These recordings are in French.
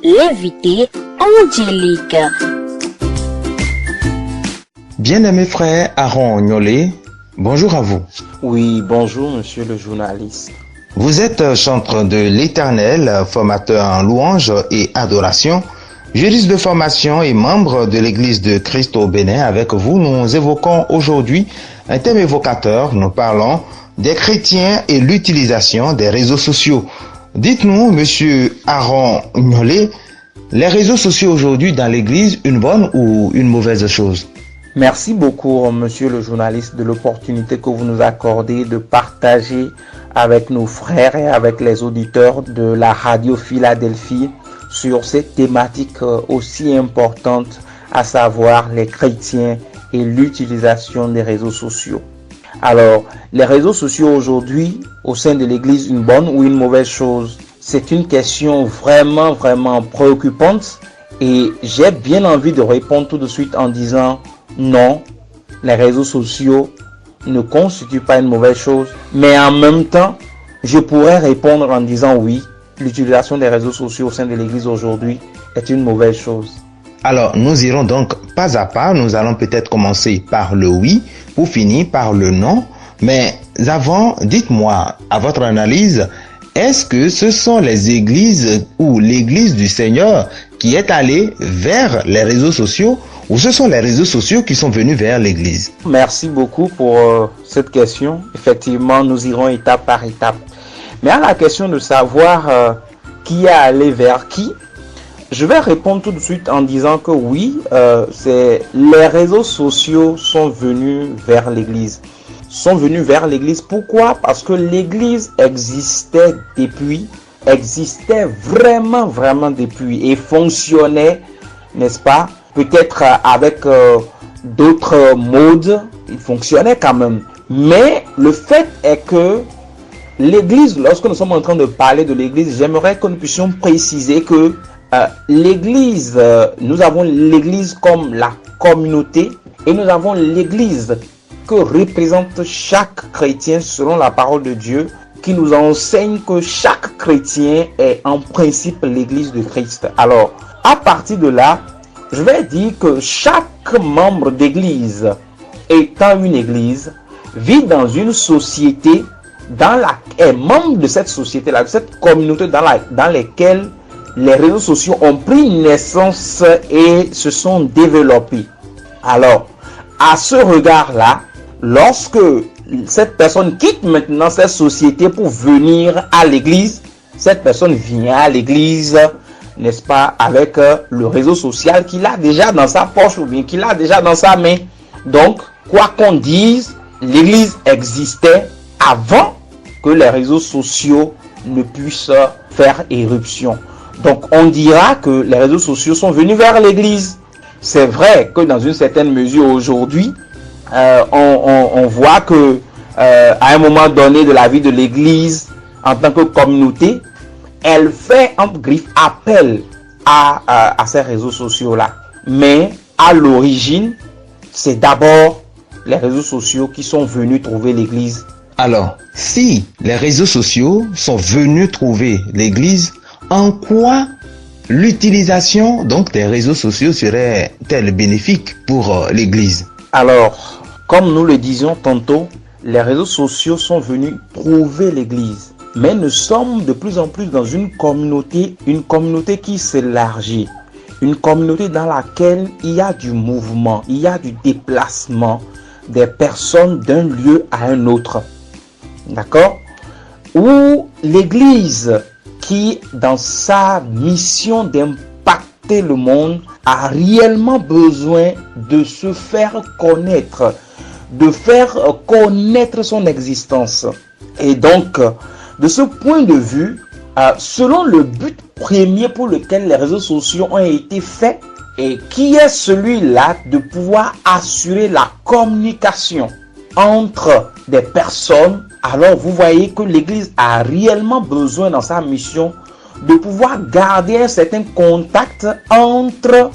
l'invité Angélique. Bien-aimé frère Aaron Nolé, bonjour à vous. Oui, bonjour monsieur le journaliste. Vous êtes chanteur de l'Éternel, formateur en louange et adoration, juriste de formation et membre de l'Église de Christ au Bénin. Avec vous, nous évoquons aujourd'hui un thème évocateur. Nous parlons des chrétiens et l'utilisation des réseaux sociaux. Dites-nous, monsieur Aaron Nolé, les réseaux sociaux aujourd'hui dans l'Église, une bonne ou une mauvaise chose? Merci beaucoup monsieur le journaliste de l'opportunité que vous nous accordez de partager avec nos frères et avec les auditeurs de la radio Philadelphie sur cette thématique aussi importante, à savoir les chrétiens et l'utilisation des réseaux sociaux. Alors, les réseaux sociaux aujourd'hui, au sein de l'Église, une bonne ou une mauvaise chose? C'est une question vraiment préoccupante et j'ai bien envie de répondre tout de suite en disant non, les réseaux sociaux ne constituent pas une mauvaise chose, mais en même temps, je pourrais répondre en disant oui, l'utilisation des réseaux sociaux au sein de l'Église aujourd'hui est une mauvaise chose. Alors, nous irons donc pas à pas. Nous allons peut-être commencer par le oui pour finir par le non. Mais avant, dites-moi, à votre analyse, est-ce que ce sont les églises ou l'Église du Seigneur qui est allée vers les réseaux sociaux ou ce sont les réseaux sociaux qui sont venus vers l'Église? Merci beaucoup pour cette question. Effectivement, nous irons étape par étape. Mais à la question de savoir qui est allé vers qui, je vais répondre tout de suite en disant que oui, les réseaux sociaux sont venus vers l'Église. Pourquoi? Parce que l'Église existait vraiment depuis et fonctionnait, n'est-ce pas? Peut-être avec d'autres modes, il fonctionnait quand même. Mais le fait est que l'Église, lorsque nous sommes en train de parler de l'Église, j'aimerais que nous puissions préciser que l'Église, nous avons l'Église comme la communauté et nous avons l'Église que représente chaque chrétien selon la parole de Dieu qui nous enseigne que chaque chrétien est en principe l'Église de Christ. Alors, à partir de là, je vais dire que chaque membre d'église étant une église vit dans une société est membre de cette société-là, de cette communauté dans laquelle les réseaux sociaux ont pris naissance et se sont développés. Alors, à ce regard-là, lorsque cette personne quitte maintenant cette société pour venir à l'église, cette personne vient à l'église, n'est-ce pas, avec le réseau social qu'il a déjà dans sa poche ou bien qu'il a déjà dans sa main. Donc, quoi qu'on dise, l'église existait avant que les réseaux sociaux ne puissent faire éruption. Donc, on dira que les réseaux sociaux sont venus vers l'église. C'est vrai que dans une certaine mesure aujourd'hui, on voit que à un moment donné de la vie de l'église, en tant que communauté, elle fait, entre griffes, appel à ces réseaux sociaux-là. Mais à l'origine, c'est d'abord les réseaux sociaux qui sont venus trouver l'église. Alors, si les réseaux sociaux sont venus trouver l'église, en quoi l'utilisation donc des réseaux sociaux serait-elle bénéfique pour l'église? Alors, comme nous le disions tantôt, les réseaux sociaux sont venus trouver l'église. Mais nous sommes de plus en plus dans une communauté qui s'élargit. Une communauté dans laquelle il y a du mouvement, il y a du déplacement des personnes d'un lieu à un autre. D'accord? Où l'église, qui dans sa mission d'impacter le monde, a réellement besoin de se faire connaître, de faire connaître son existence. Et donc, de ce point de vue, selon le but premier pour lequel les réseaux sociaux ont été faits, et qui est celui-là de pouvoir assurer la communication entre des personnes, alors vous voyez que l'Église a réellement besoin dans sa mission de pouvoir garder un certain contact entre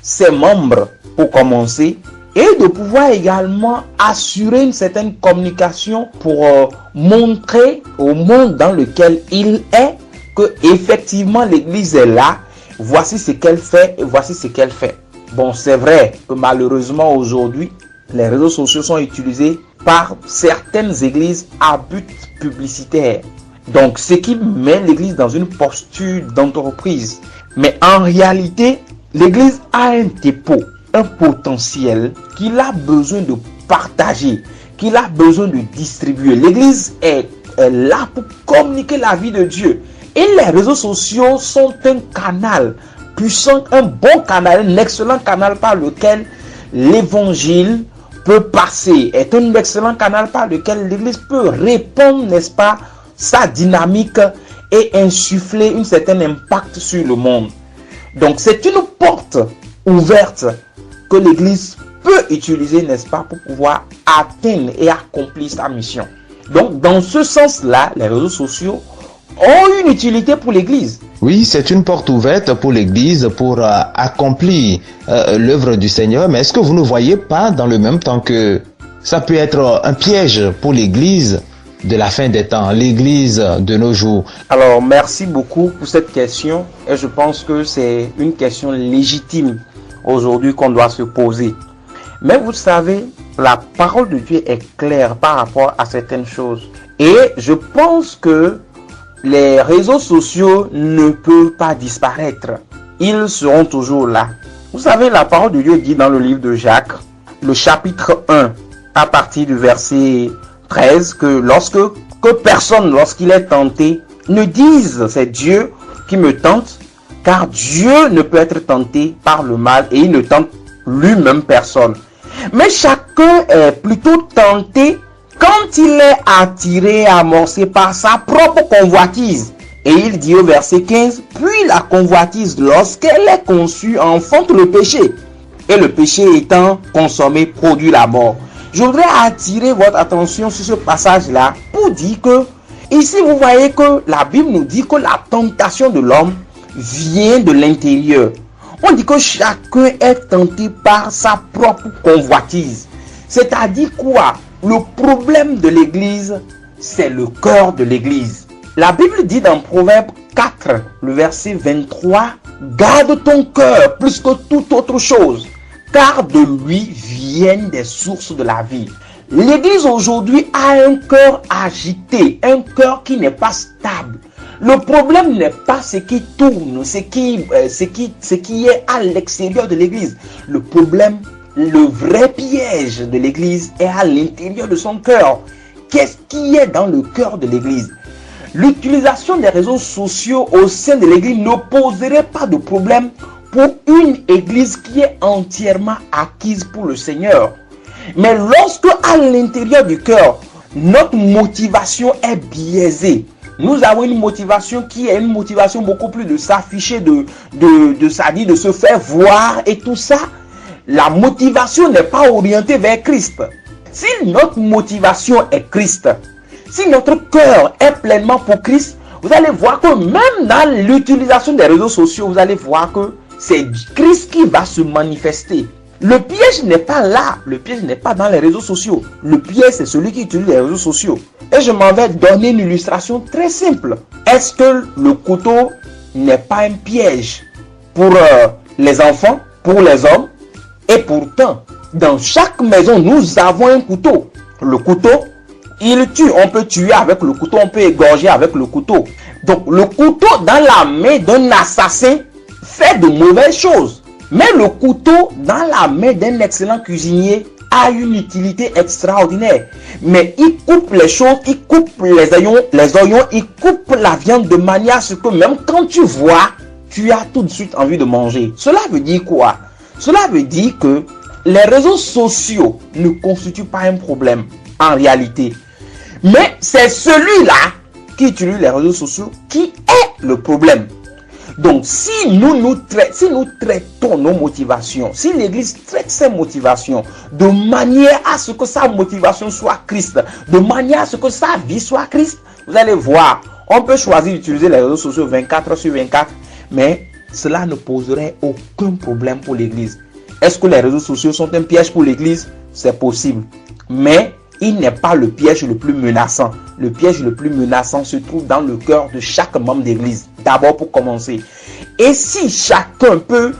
ses membres pour commencer, et de pouvoir également assurer une certaine communication pour montrer au monde dans lequel il est que effectivement l'Église est là voici ce qu'elle fait et voici ce qu'elle fait. Bon, c'est vrai que malheureusement aujourd'hui, les réseaux sociaux sont utilisés par certaines églises à but publicitaire. Donc, ce qui met l'église dans une posture d'entreprise. Mais en réalité, l'église a un dépôt, un potentiel qu'il a besoin de partager, qu'il a besoin de distribuer. L'église est là pour communiquer la vie de Dieu. Et les réseaux sociaux sont un canal puissant, un bon canal, un excellent canal par lequel l'évangile peut passer, est un excellent canal par lequel l'église peut répondre, n'est-ce pas, sa dynamique et insuffler un certain impact sur le monde. Donc c'est une porte ouverte que l'église peut utiliser, n'est-ce pas, pour pouvoir atteindre et accomplir sa mission. Donc dans ce sens-là, les réseaux sociaux ont une utilité pour l'église. Oui, c'est une porte ouverte pour l'Église pour accomplir l'œuvre du Seigneur, mais est-ce que vous ne voyez pas dans le même temps que ça peut être un piège pour l'Église de la fin des temps, l'Église de nos jours? Alors, merci beaucoup pour cette question et je pense que c'est une question légitime aujourd'hui qu'on doit se poser. Mais vous savez, la parole de Dieu est claire par rapport à certaines choses. Et je pense que les réseaux sociaux ne peuvent pas disparaître. Ils seront toujours là. Vous savez, la parole de Dieu dit dans le livre de Jacques, le chapitre 1, à partir du verset 13, que personne, lorsqu'il est tenté, ne dise c'est Dieu qui me tente, car Dieu ne peut être tenté par le mal et il ne tente lui-même personne. Mais chacun est plutôt tenté quand il est attiré et amorcé par sa propre convoitise. Et il dit au verset 15, puis la convoitise, lorsqu'elle est conçue, enfante le péché. Et le péché étant consommé, produit la mort. Je voudrais attirer votre attention sur ce passage-là pour dire que, ici vous voyez que la Bible nous dit que la tentation de l'homme vient de l'intérieur. On dit que chacun est tenté par sa propre convoitise. C'est-à-dire quoi? Le problème de l'église, c'est le cœur de l'église. La Bible dit dans Proverbe 4, le verset 23, garde ton cœur plus que toute autre chose, car de lui viennent des sources de la vie. L'église aujourd'hui a un cœur agité, un cœur qui n'est pas stable. Le problème n'est pas ce qui tourne, ce qui est à l'extérieur de l'église. Le problème, le vrai piège de l'église est à l'intérieur de son cœur. Qu'est-ce qui est dans le cœur de l'église? L'utilisation des réseaux sociaux au sein de l'église ne poserait pas de problème pour une église qui est entièrement acquise pour le Seigneur. Mais lorsque à l'intérieur du cœur, notre motivation est biaisée, nous avons une motivation qui est une motivation beaucoup plus de s'afficher, de se faire voir et tout ça. La motivation n'est pas orientée vers Christ. Si notre motivation est Christ, si notre cœur est pleinement pour Christ, vous allez voir que même dans l'utilisation des réseaux sociaux, vous allez voir que c'est Christ qui va se manifester. Le piège n'est pas là, le piège n'est pas dans les réseaux sociaux. Le piège, c'est celui qui utilise les réseaux sociaux. Et je m'en vais donner une illustration très simple. Est-ce que le couteau n'est pas un piège pour les enfants, pour les hommes? Et pourtant, dans chaque maison, nous avons un couteau. Le couteau, il tue. On peut tuer avec le couteau, on peut égorger avec le couteau. Donc, le couteau dans la main d'un assassin fait de mauvaises choses. Mais le couteau dans la main d'un excellent cuisinier a une utilité extraordinaire. Mais il coupe les choses, il coupe les oignons, il coupe la viande de manière à ce que même quand tu vois, tu as tout de suite envie de manger. Cela veut dire quoi? Cela veut dire que les réseaux sociaux ne constituent pas un problème en réalité. Mais c'est celui-là qui utilise les réseaux sociaux qui est le problème. Donc, si nous traitons nos motivations, si l'Église traite ses motivations de manière à ce que sa motivation soit Christ, de manière à ce que sa vie soit Christ, vous allez voir, on peut choisir d'utiliser les réseaux sociaux 24 heures sur 24, mais cela ne poserait aucun problème pour l'Église. Est-ce que les réseaux sociaux sont un piège pour l'Église? C'est possible. Mais il n'est pas le piège le plus menaçant. Le piège le plus menaçant se trouve dans le cœur de chaque membre d'église. D'abord pour commencer. Et si chacun peut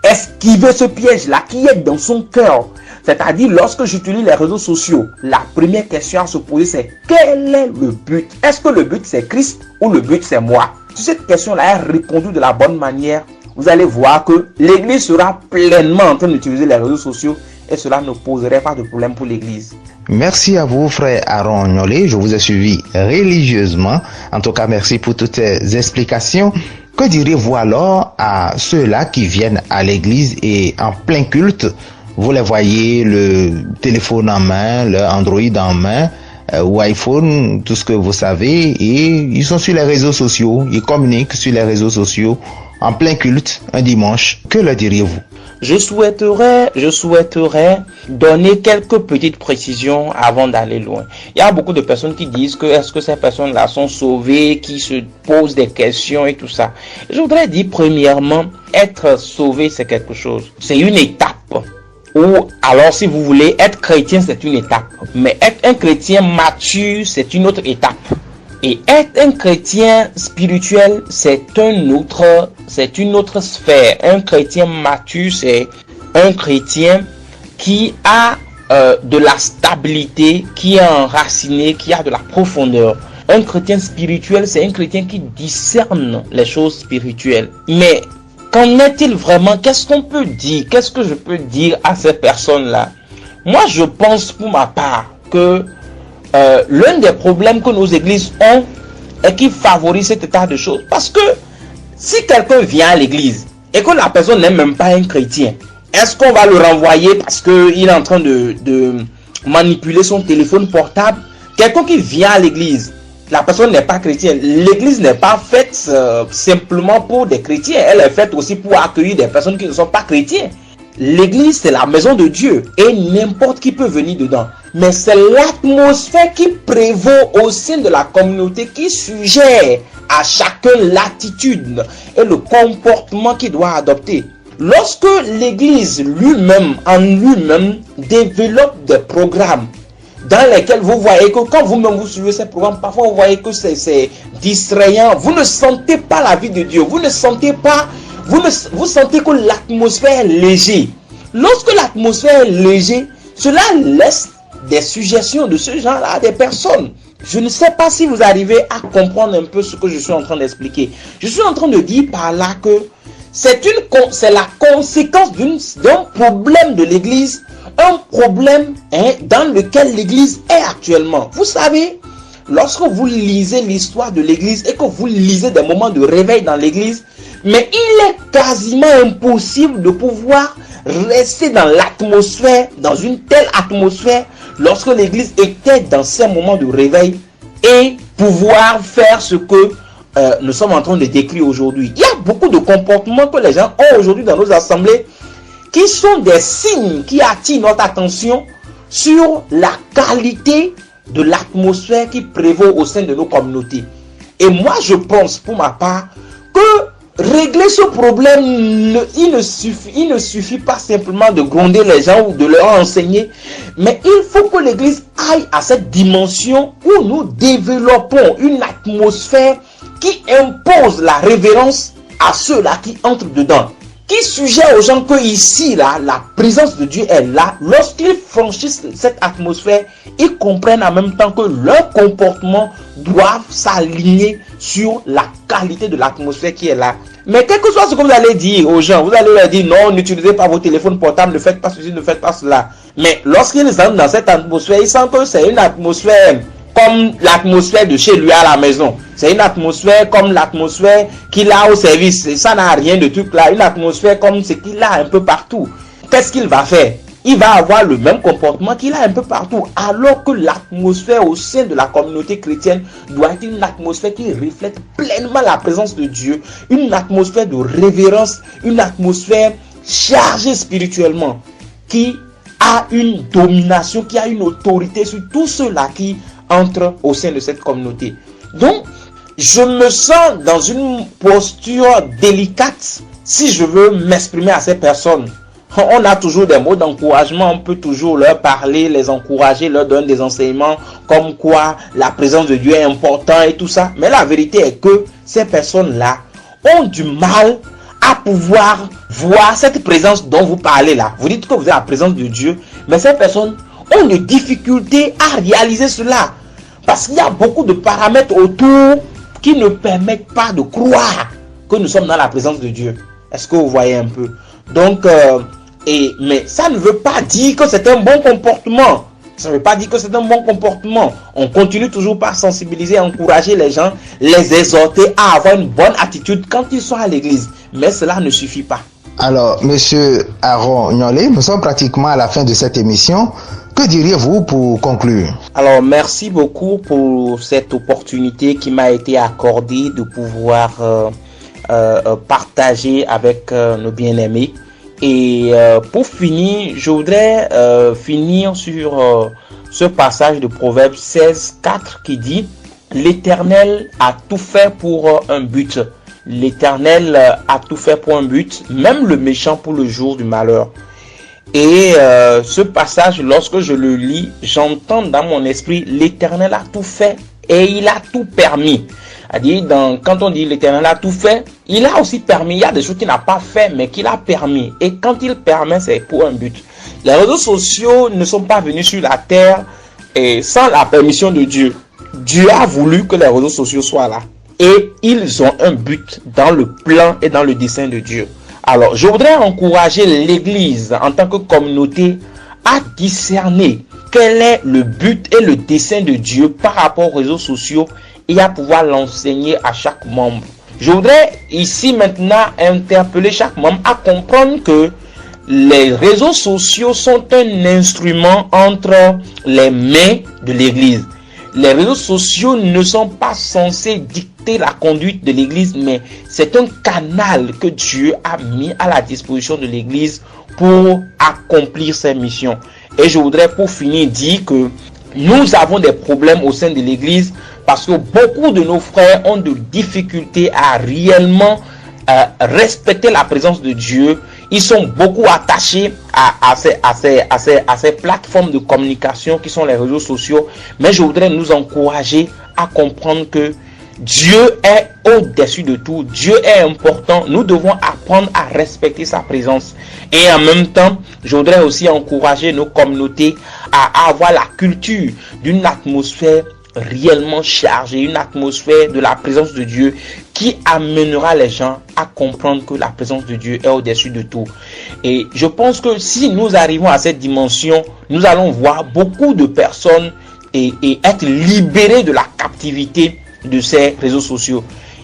esquiver ce piège-là qui est dans son cœur, c'est-à-dire lorsque j'utilise les réseaux sociaux, la première question à se poser c'est quel est le but? Est-ce que le but c'est Christ ou le but c'est moi? Si cette question-là est répondue de la bonne manière, vous allez voir que l'église sera pleinement en train d'utiliser les réseaux sociaux et cela ne poserait pas de problème pour l'église. Merci à vous, frère Aaron Nolé. Je vous ai suivi religieusement. En tout cas, merci pour toutes ces explications. Que direz-vous alors à ceux-là qui viennent à l'église et en plein culte, vous les voyez, le téléphone en main, le Android en main, ou iPhone, tout ce que vous savez, et ils sont sur les réseaux sociaux, ils communiquent sur les réseaux sociaux en plein culte, un dimanche. Que leur diriez-vous? Je souhaiterais donner quelques petites précisions avant d'aller loin. Il y a beaucoup de personnes qui disent que est-ce que ces personnes-là sont sauvées, qui se posent des questions et tout ça. Je voudrais dire premièrement, être sauvé c'est quelque chose. C'est une étape. Ou alors si vous voulez, être chrétien c'est une étape. Mais être un chrétien mature c'est une autre étape. Et être un chrétien spirituel, c'est une autre sphère. Un chrétien mature, c'est un chrétien qui a de la stabilité, qui est enraciné, qui a de la profondeur. Un chrétien spirituel, c'est un chrétien qui discerne les choses spirituelles. Mais qu'en est-il vraiment? Qu'est-ce qu'on peut dire? Qu'est-ce que je peux dire à ces personnes-là? Moi, je pense pour ma part que l'un des problèmes que nos églises ont et qui favorise cet état de choses. Parce que si quelqu'un vient à l'église et que la personne n'est même pas un chrétien, est-ce qu'on va le renvoyer parce qu'il est en train de manipuler son téléphone portable? Quelqu'un qui vient à l'église, la personne n'est pas chrétienne. L'église n'est pas faite simplement pour des chrétiens. Elle est faite aussi pour accueillir des personnes qui ne sont pas chrétiens. L'église, c'est la maison de Dieu et n'importe qui peut venir dedans. Mais c'est l'atmosphère qui prévaut au sein de la communauté qui suggère à chacun l'attitude et le comportement qu'il doit adopter. Lorsque l'église en lui-même, développe des programmes dans lesquels vous voyez que quand vous-même vous suivez ces programmes, parfois vous voyez que c'est distrayant, vous ne sentez pas la vie de Dieu, vous sentez que l'atmosphère est légère. Lorsque l'atmosphère est légère, cela laisse des suggestions de ce genre à des personnes. Je ne sais pas si vous arrivez à comprendre un peu ce que je suis en train d'expliquer. Je suis en train de dire par là que c'est la conséquence d'un problème de l'église, un problème dans lequel l'église est actuellement. Vous savez, lorsque vous lisez l'histoire de l'église et que vous lisez des moments de réveil dans l'église, mais il est quasiment impossible de pouvoir rester dans l'atmosphère, dans une telle atmosphère, lorsque l'église était dans ces moments de réveil et pouvoir faire ce que nous sommes en train de décrire aujourd'hui. Il y a beaucoup de comportements que les gens ont aujourd'hui dans nos assemblées qui sont des signes qui attirent notre attention sur la qualité de l'atmosphère qui prévaut au sein de nos communautés. Et moi, je pense pour ma part que régler ce problème, il ne suffit pas simplement de gronder les gens ou de leur enseigner, mais il faut que l'église aille à cette dimension où nous développons une atmosphère qui impose la révérence à ceux-là qui entrent dedans, qui suggère aux gens que ici, là, la présence de Dieu est là. Lorsqu'ils franchissent cette atmosphère, ils comprennent en même temps que leur comportement doivent s'aligner sur la qualité de l'atmosphère qui est là. Mais quel que soit ce que vous allez dire aux gens, vous allez leur dire non, n'utilisez pas vos téléphones portables, ne faites pas ceci, ne faites pas cela. Mais lorsqu'ils entrent dans cette atmosphère, ils sentent que c'est une atmosphère comme l'atmosphère de chez lui à la maison. C'est une atmosphère comme l'atmosphère qu'il a au service. Et ça n'a rien de truc là. Une atmosphère comme ce qu'il a un peu partout. Qu'est-ce qu'il va faire? Il va avoir le même comportement qu'il a un peu partout. Alors que l'atmosphère au sein de la communauté chrétienne doit être une atmosphère qui reflète pleinement la présence de Dieu. Une atmosphère de révérence. Une atmosphère chargée spirituellement. Qui a une domination, qui a une autorité sur tous ceux-là qui entrent au sein de cette communauté. Donc, je me sens dans une posture délicate si je veux m'exprimer à ces personnes. On a toujours des mots d'encouragement, on peut toujours leur parler, les encourager, leur donner des enseignements comme quoi la présence de Dieu est importante et tout ça. Mais la vérité est que ces personnes-là ont du mal à pouvoir voir cette présence dont vous parlez là. Vous dites que vous êtes la présence de Dieu, mais ces personnes ont des difficultés à réaliser cela. Parce qu'il y a beaucoup de paramètres autour qui ne permettent pas de croire que nous sommes dans la présence de Dieu. Est-ce que vous voyez un peu? Donc, mais ça ne veut pas dire que c'est un bon comportement. Ça ne veut pas dire que c'est un bon comportement. On continue toujours par sensibiliser, encourager les gens, les exhorter à avoir une bonne attitude quand ils sont à l'église. Mais cela ne suffit pas. Alors, Monsieur Aaron Nyolé, nous sommes pratiquement à la fin de cette émission. Que diriez-vous pour conclure? Alors, merci beaucoup pour cette opportunité qui m'a été accordée de pouvoir partager avec nos bien-aimés. Et pour finir, je voudrais finir sur ce passage de Proverbe 16:4 qui dit « L'Éternel a tout fait pour un but. L'Éternel a tout fait pour un but, même le méchant pour le jour du malheur. » Et ce passage, lorsque je le lis, j'entends dans mon esprit « L'Éternel a tout fait et il a tout permis ». C'est-à-dire, quand on dit l'Éternel a tout fait, il a aussi permis. Il y a des choses qu'il n'a pas fait, mais qu'il a permis. Et quand il permet, c'est pour un but. Les réseaux sociaux ne sont pas venus sur la terre sans la permission de Dieu. Dieu a voulu que les réseaux sociaux soient là. Et ils ont un but dans le plan et dans le dessein de Dieu. Alors, je voudrais encourager l'Église en tant que communauté à discerner quel est le but et le dessein de Dieu par rapport aux réseaux sociaux et à pouvoir l'enseigner à chaque membre. Je voudrais ici maintenant interpeller chaque membre à comprendre que les réseaux sociaux sont un instrument entre les mains de l'Église. Les réseaux sociaux ne sont pas censés dicter la conduite de l'Église, mais c'est un canal que Dieu a mis à la disposition de l'Église pour accomplir ses missions. Et je voudrais pour finir dire que nous avons des problèmes au sein de l'Église parce que beaucoup de nos frères ont de difficultés à réellement respecter la présence de Dieu. Ils sont beaucoup attachés à ces plateformes de communication qui sont les réseaux sociaux. Mais je voudrais nous encourager à comprendre que Dieu est au-dessus de tout. Dieu est important. Nous devons apprendre à respecter sa présence. Et en même temps, je voudrais aussi encourager nos communautés à avoir la culture d'une atmosphère réellement chargée, une atmosphère de la présence de Dieu qui amènera les gens à comprendre que la présence de Dieu est au-dessus de tout. Et je pense que si nous arrivons à cette dimension, nous allons voir beaucoup de personnes et être libérés de la captivité de ces réseaux sociaux.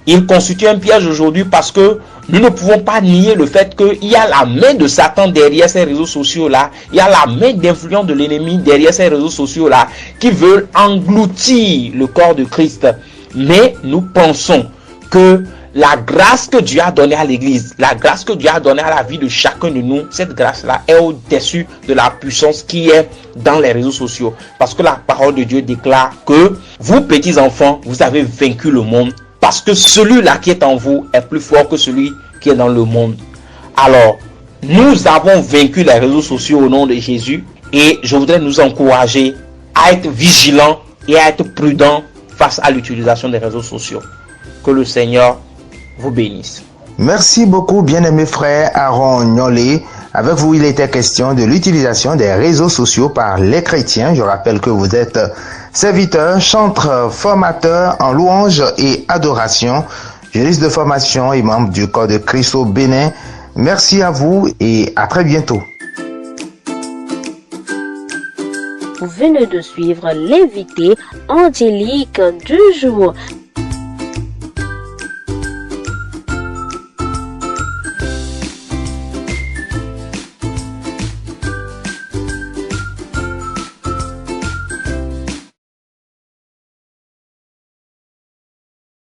Il constitue un piège aujourd'hui parce que nous ne pouvons pas nier le fait qu'il y a la main de Satan derrière ces réseaux sociaux-là. Il y a la main d'influence de l'ennemi derrière ces réseaux sociaux-là qui veulent engloutir le corps de Christ. Mais nous pensons que la grâce que Dieu a donnée à l'Église, la grâce que Dieu a donnée à la vie de chacun de nous, cette grâce-là est au-dessus de la puissance qui est dans les réseaux sociaux. Parce que la parole de Dieu déclare que vous, petits enfants, vous avez vaincu le monde. Parce que celui-là qui est en vous est plus fort que celui qui est dans le monde. Alors, nous avons vaincu les réseaux sociaux au nom de Jésus. Et je voudrais nous encourager à être vigilants et à être prudents face à l'utilisation des réseaux sociaux. Que le Seigneur vous bénisse. Merci beaucoup, bien-aimé frère Aaron Nyolé. Avec vous, il était question de l'utilisation des réseaux sociaux par les chrétiens. Je rappelle que vous êtes serviteur, chanteur, formateur en louange et adoration, juriste de formation et membre du corps de Christ au Bénin. Merci à vous et à très bientôt. Vous venez de suivre l'invité angélique du jour.